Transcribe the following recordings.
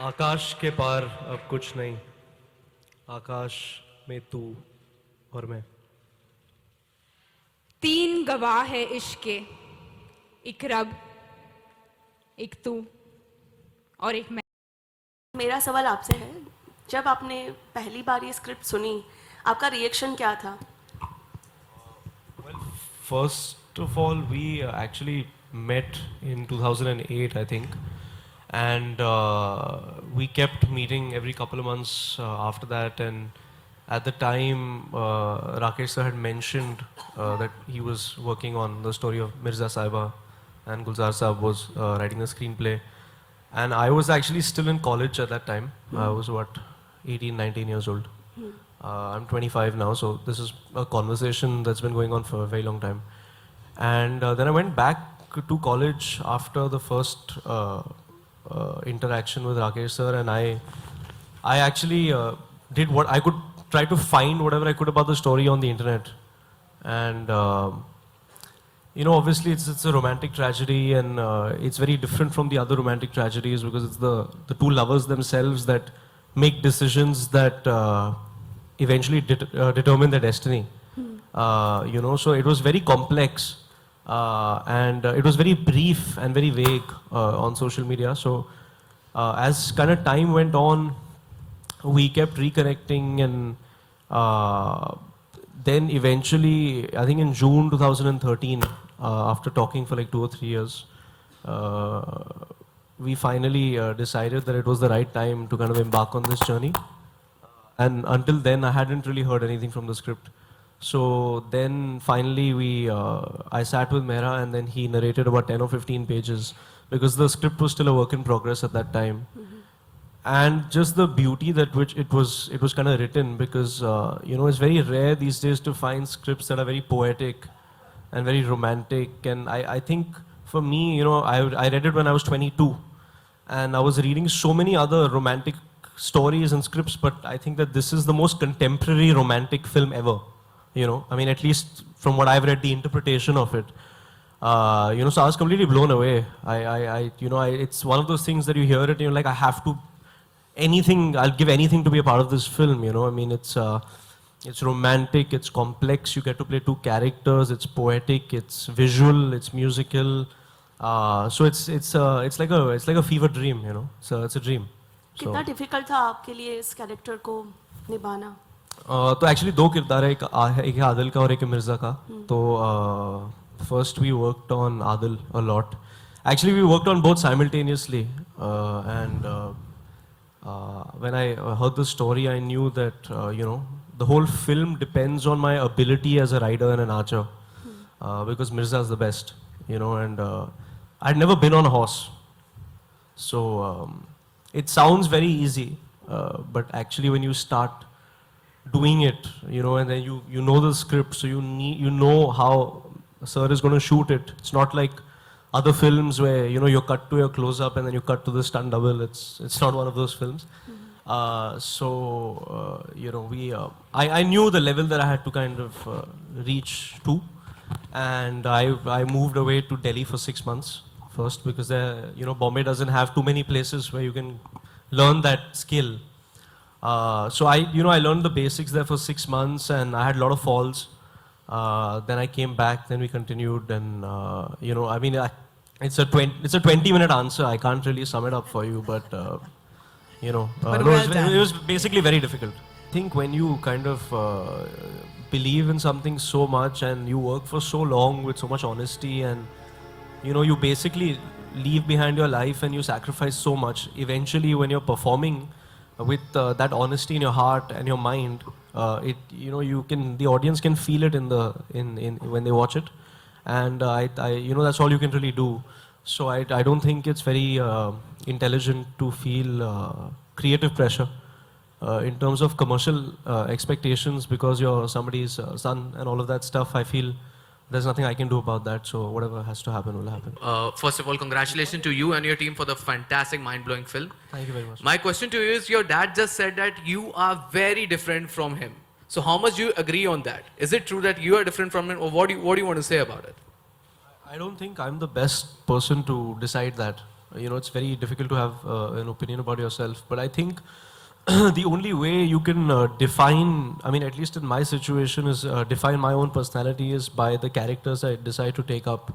आकाश के पार अब कुछ नहीं, आकाश में तू और मैं। तीन गवाह है इश्क के, एक रब, एक तू और एक मैं। मेरा सवाल आपसे है, जब आपने पहली बार ये स्क्रिप्ट सुनी, आपका रिएक्शन क्या था? First of all, we actually met in 2008, I think, and we kept meeting every couple of months after that. And at the time, Rakesh sir had mentioned that he was working on the story of Mirza Saiba, and Gulzar Saab was writing the screenplay. And I was actually still in college at that time. I was what, 18, 19 years old. I'm 25 now, so this is a conversation that's been going on for a very long time. And then I went back to college after the first interaction with Rakesh sir, and I actually did what I could, try to find whatever I could about the story on the internet. And obviously it's a romantic tragedy, and it's very different from the other romantic tragedies because it's the two lovers themselves that make decisions that eventually determine their destiny. So it was very complex, and it was very brief and very vague on social media. So as kind of time went on, we kept reconnecting, and then eventually, I think in June 2013, after talking for like 2 or 3 years, we finally decided that it was the right time to kind of embark on this journey. And until then, I hadn't really heard anything from the script. So then finally I sat with Mehra, and then he narrated about 10 or 15 pages because the script was still a work in progress at that time. And just the beauty that which it was kind of written, because it's very rare these days to find scripts that are very poetic and very romantic. And I think for me, I read it when I was 22, and I was reading so many other romantic stories and scripts, but I think that this is the most contemporary romantic film ever. I mean, at least from what I've read, the interpretation of it. So I was completely blown away. It's one of those things that you hear it and you're like, I have to, I'll give anything to be a part of this film. I mean, it's romantic, it's complex. You get to play two characters. It's poetic, it's visual, it's musical. So it's like a fever dream. So it's a dream. कितना difficult था आपके लिए इस character को निभाना? तो actually दो किरदार है, एक है आदिल का और एक है मिर्जा का. तो first we worked on Adil a lot. Actually we worked on both simultaneously, and when I heard the story, I knew that the whole film depends on my ability as a rider and an archer, because Mirza is the best, and I'd never been on a horse. So it sounds very easy, but actually when you start doing it, and then you know the script, so you know how sir is going to shoot it. It's not like other films where you're cut to your close up and then you cut to the stunt double. It's not one of those films. I knew the level that I had to kind of reach to, and I moved away to Delhi for 6 months first, because Bombay doesn't have too many places where you can learn that skill. So I learned the basics there for 6 months, and I had a lot of falls. Then I came back, then we continued, and I mean, it's a 20-minute answer. I can't really sum it up for you, but it was basically very difficult. I think when you kind of believe in something so much and you work for so long with so much honesty, and you basically leave behind your life and you sacrifice so much. Eventually, when you're performing with that honesty in your heart and your mind, the audience can feel it in when they watch it, and that's all you can really do. So I don't think it's very intelligent to feel creative pressure in terms of commercial expectations, because you're somebody's son and all of that stuff. I feel there's nothing I can do about that, so whatever has to happen will happen. First of all, congratulations to you and your team for the fantastic, mind-blowing film. Thank you very much. My question to you is, your dad just said that you are very different from him. So how much do you agree on that? Is it true that you are different from him, or what do you want to say about it? I don't think I'm the best person to decide that. you know, it's very difficult to have an opinion about yourself. But I think the only way you can define, I mean, at least in my situation, is define my own personality is by the characters I decide to take up.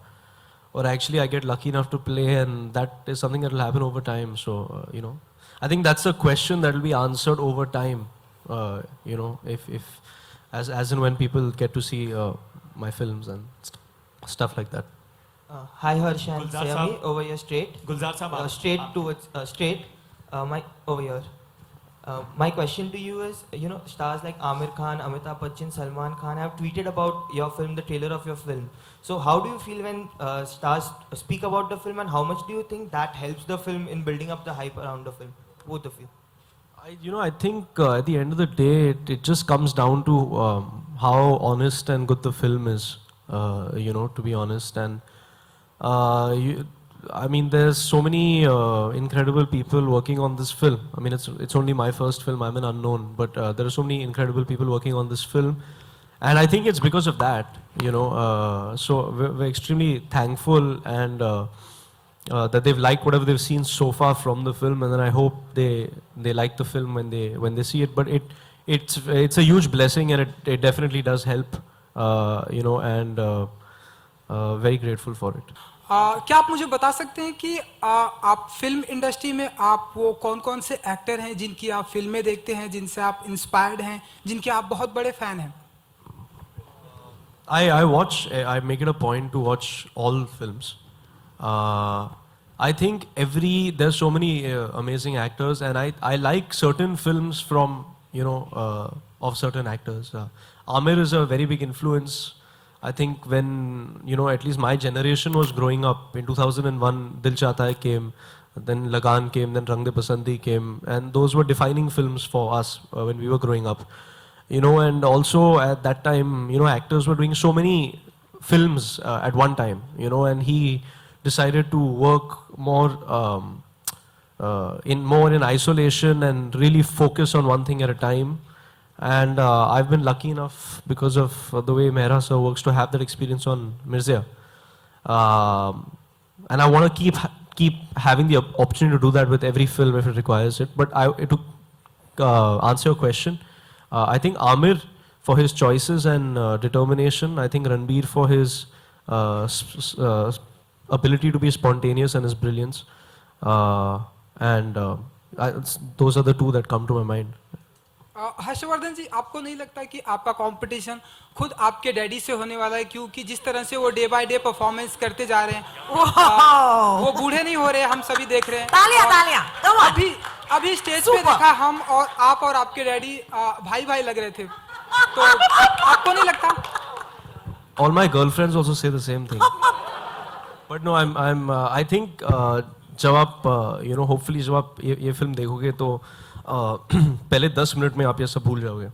Or actually, I get lucky enough to play, and that is something that will happen over time. So, you know, I think that's a question that will be answered over time. You know, if as and when people get to see my films and stuff like that. Hi Harsh and Gulzar Sayami, Saab. over here straight. Gulzar Saab, आप- Straight towards, straight. My, over here. My question to you is, you know, stars like Amir Khan, Amitabh Bachchan, Salman Khan have tweeted about your film, the trailer of your film. So how do you feel when stars speak about the film, and how much do you think that helps the film in building up the hype around the film? Both of you. I think at the end of the day, it just comes down to how honest and good the film is, you know, to be honest. And I mean, there's so many incredible people working on this film. I mean, it's only my first film. I'm an unknown, but there are so many incredible people working on this film, and I think it's because of that. You know, so we're extremely thankful and that they've liked whatever they've seen so far from the film, and then I hope they like the film when they see it. But it's a huge blessing, and it definitely does help. You know, and very grateful for it. क्या आप मुझे बता सकते हैं कि आप film industry में आप वो कौन कौन से एक्टर हैं जिनकी आप फिल्में देखते हैं, जिनसे आप इंस्पायर्ड हैं, जिनके आप बहुत बड़े फैन हैं? I make it a point to watch all films. I think there's so many amazing actors, and I like certain films from, you know, of certain actors. Amir is a very big influence. I think when, you know, at least my generation was growing up, in 2001, Dil Chahta Hai came, then Lagan came, then Rang De Basandi came, and those were defining films for us when we were growing up. You know, and also at that time, you know, actors were doing so many films at one time, you know, and he decided to work more in isolation and really focus on one thing at a time. And I've been lucky enough, because of the way Mehra sir works, to have that experience on Mirzya. And I want to keep having the opportunity to do that with every film if it requires it. But to answer your question, I think Amir for his choices and determination. I think Ranbir for his ability to be spontaneous and his brilliance. Those are the two that come to my mind. Harshvardhan जी, आपको नहीं लगता कि आपका competition खुद आपके daddy से होने वाला है, क्योंकि जिस तरह से वो डे बाय डे परफॉर्मेंस करते जा रहे हैं, वो बूढ़े नहीं हो रहे, हम सभी देख रहे हैं। तालियां तालियां, come on. अभी स्टेज पे देखा, हम और आपके डैडी भाई भाई लग रहे थे, तो आपको नहीं लगता? All my girlfriends also say the same thing. But no, I think जब आप you know, hopefully जब आप ये फिल्म देखोगे तो पहले 10 मिनट में आप ये सब भूल जाओगे.